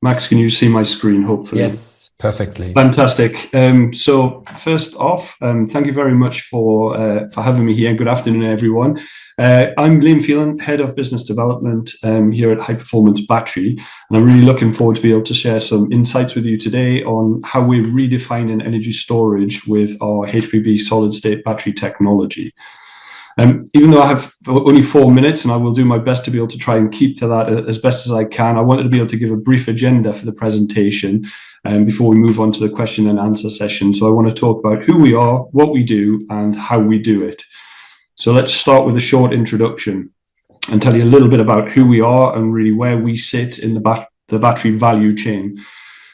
Max, can you see my screen, hopefully? Yes, perfectly. Fantastic. So first off, thank you very much for having me here. Good afternoon, everyone. I'm Phelan, Head of Business Development here at High Performance Battery, and I'm really looking forward to be able to share some insights with you today on how we're redefining energy storage with our HPB solid-state battery technology. Even though I have only 4 minutes, and I will do my best to be able to try and keep to that as best as I can, I wanted to be able to give a brief agenda for the presentation before we move on to the question and answer session. So I want to talk about who we are, what we do, and how we do it. So let's start with a short introduction and tell you a little bit about who we are and really where we sit in the battery value chain.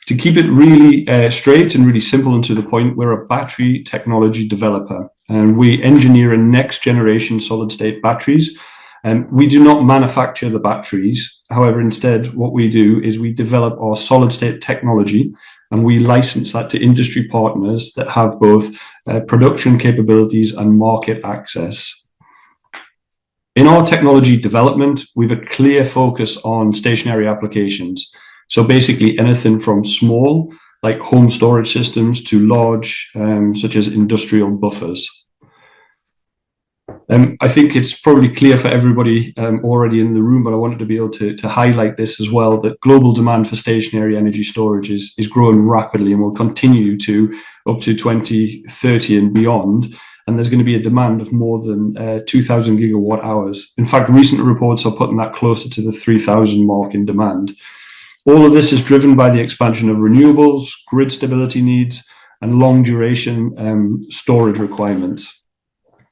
To keep it really straight and really simple and to the point, we're a battery technology developer, and we engineer next generation solid state batteries. And we do not manufacture the batteries. However, instead, what we do is we develop our solid state technology and we license that to industry partners that have both production capabilities and market access. In our technology development, we have a clear focus on stationary applications. So basically anything from small, like home storage systems, to large, such as industrial buffers. I think it's probably clear for everybody already in the room, but I wanted to be able to highlight this as well, that global demand for stationary energy storage is growing rapidly and will continue to up to 2030 and beyond. And there's going to be a demand of more than 2,000 gigawatt hours. In fact, recent reports are putting that closer to the 3,000 mark in demand. All of this is driven by the expansion of renewables, grid stability needs, and long duration storage requirements.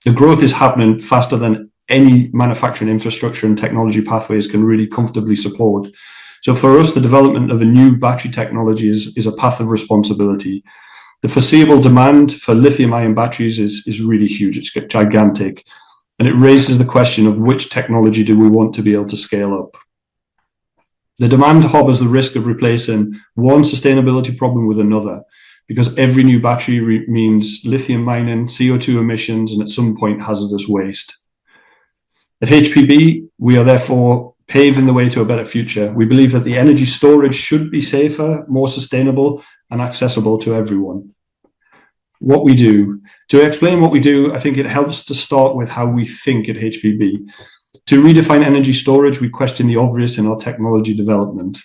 The growth is happening faster than any manufacturing infrastructure and technology pathways can really comfortably support. So for us, the development of a new battery technology is a path of responsibility. The foreseeable demand for lithium-ion batteries is really huge. It's gigantic. And it raises the question of which technology do we want to be able to scale up. The demand harbors the risk of replacing one sustainability problem with another, because every new battery means lithium mining, CO2 emissions, and at some point hazardous waste. At HPB, we are therefore paving the way to a better future. We believe that the energy storage should be safer, more sustainable, and accessible to everyone. What we do. To explain what we do, I think it helps to start with how we think at HPB. To redefine energy storage, we question the obvious in our technology development.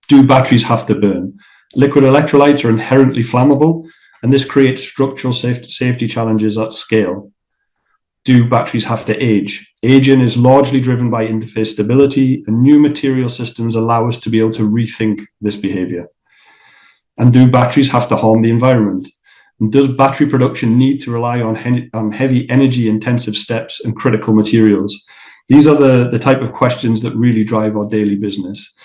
Do batteries have to burn? Liquid electrolytes are inherently flammable, and this creates structural safety challenges at scale. Do batteries have to age? Aging is largely driven by interface stability, and new material systems allow us to be able to rethink this behavior. And do batteries have to harm the environment? And does battery production need to rely on heavy energy-intensive steps and critical materials? These are the type of questions that really drive our daily business.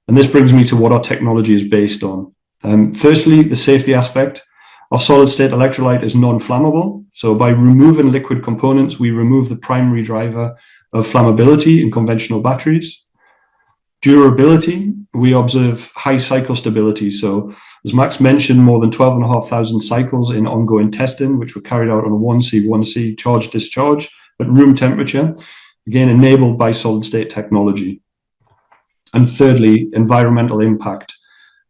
And this brings me to what our technology is based on. Firstly, the safety aspect. Our solid-state electrolyte is non-flammable. So by removing liquid components, we remove the primary driver of flammability in conventional batteries. Durability, we observe high cycle stability. So as Max mentioned, more than 12,500 cycles in ongoing testing, which were carried out on a 1C charge discharge at room temperature, again, enabled by solid state technology. And thirdly, environmental impact.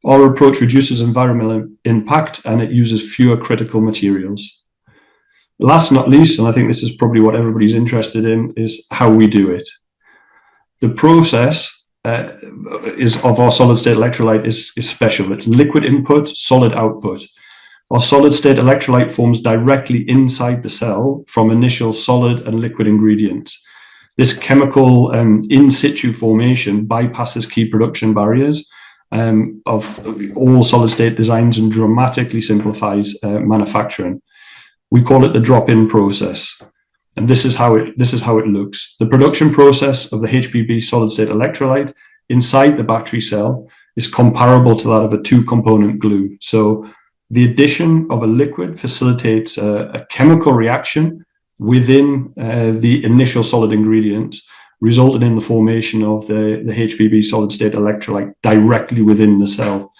Our approach reduces environmental impact and it uses fewer critical materials. Last but not least, and I think this is probably what everybody's interested in, is how we do it. The process of our solid state electrolyte is special. It's liquid input, solid output. Our solid state electrolyte forms directly inside the cell from initial solid and liquid ingredients. This chemical in situ formation bypasses key production barriers of all solid state designs and dramatically simplifies manufacturing. We call it the drop-in process. And this is how it looks. The production process of the HPB solid-state electrolyte inside the battery cell is comparable to that of a two-component glue. So the addition of a liquid facilitates a chemical reaction within the initial solid ingredients, resulting in the formation of the HPB solid-state electrolyte directly within the cell.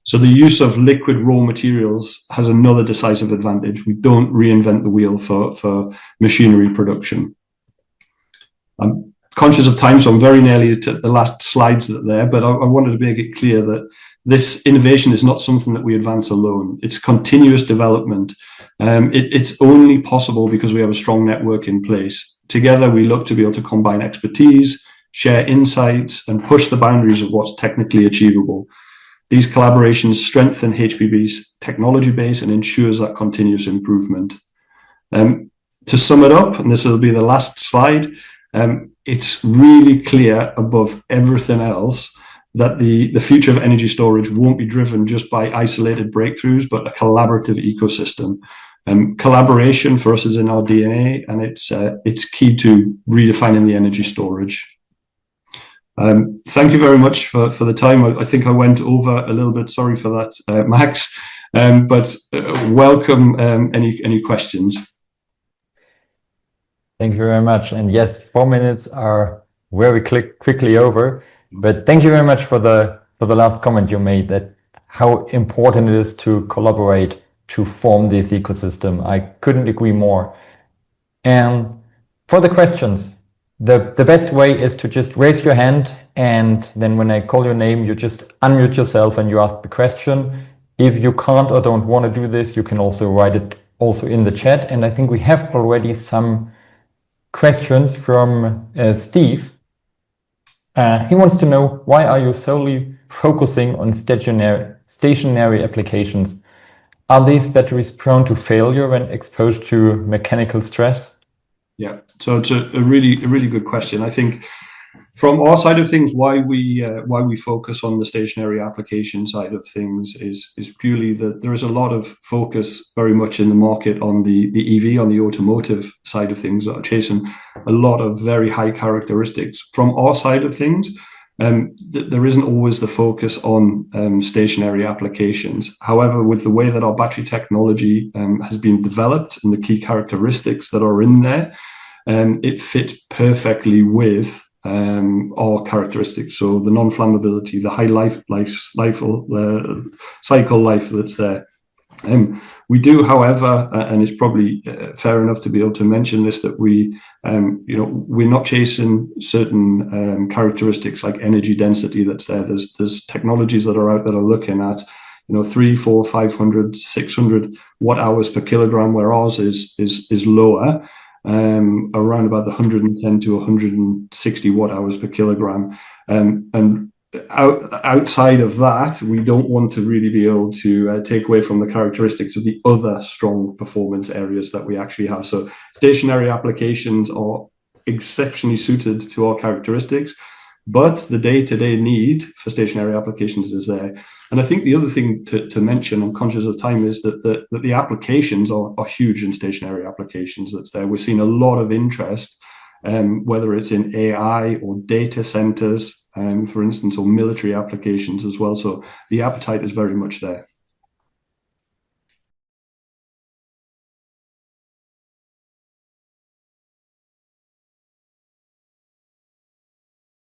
So the use of liquid raw materials has another decisive advantage. We don't reinvent the wheel for machinery production. conscious of time, so I'm very nearly to the last slides that are there, but I wanted to make it clear that this innovation is not something that we advance alone. It's continuous development. It's only possible because we have a strong network in place. Together, we look to be able to combine expertise, share insights, and push the boundaries of what's technically achievable. These collaborations strengthen HPB's technology base and ensures that continuous improvement. To sum it up, and this will be the last slide, it's really clear above everything else that the future of energy storage won't be driven just by isolated breakthroughs, but a collaborative ecosystem. Collaboration for us is in our DNA, and it's key to redefining the energy storage. Thank you very much for the time. I think I went over a little bit. Sorry for that, Max. But welcome any questions. Thank you very much. And yes, 4 minutes are very quickly over. But thank you very much for the last comment you made, that how important it is to collaborate to form this ecosystem. I couldn't agree more. And for the questions, the best way is to just raise your hand, and then when I call your name, you just unmute yourself and you ask the question. If you can't or don't want to do this, you can also write it also in the chat. And I think we have already some questions from Steve. He wants to know, why are you solely focusing on stationary applications? Are these batteries prone to failure when exposed to mechanical stress? Yeah, so it's a really good question. I think from our side of things, why we focus on the stationary application side of things is purely that there is a lot of focus very much in the market on the EV, on the automotive side of things, that are chasing a lot of very high characteristics. From our side of things, there isn't always the focus on stationary applications. However, with the way that our battery technology has been developed and the key characteristics that are in there, it fits perfectly with our characteristics. So the non-flammability, the high cycle life that's there. We do, however, and it's probably fair enough to be able to mention this, that we're not chasing certain characteristics like energy density that's there. There's technologies that are out that are looking at 300, 400, 500, 600 watt hours per kilogram, where ours is lower, around about the 110 to 160 watt hours per kilogram. And outside of that, we don't want to really be able to take away from the characteristics of the other strong performance areas that we actually have. So stationary applications are exceptionally suited to our characteristics, but the day-to-day need for stationary applications is there. And I think the other thing to mention, I'm conscious of time, is that the applications are huge in stationary applications that's there. We're seeing a lot of interest, whether it's in AI or data centers, for instance, or military applications as well. So the appetite is very much there.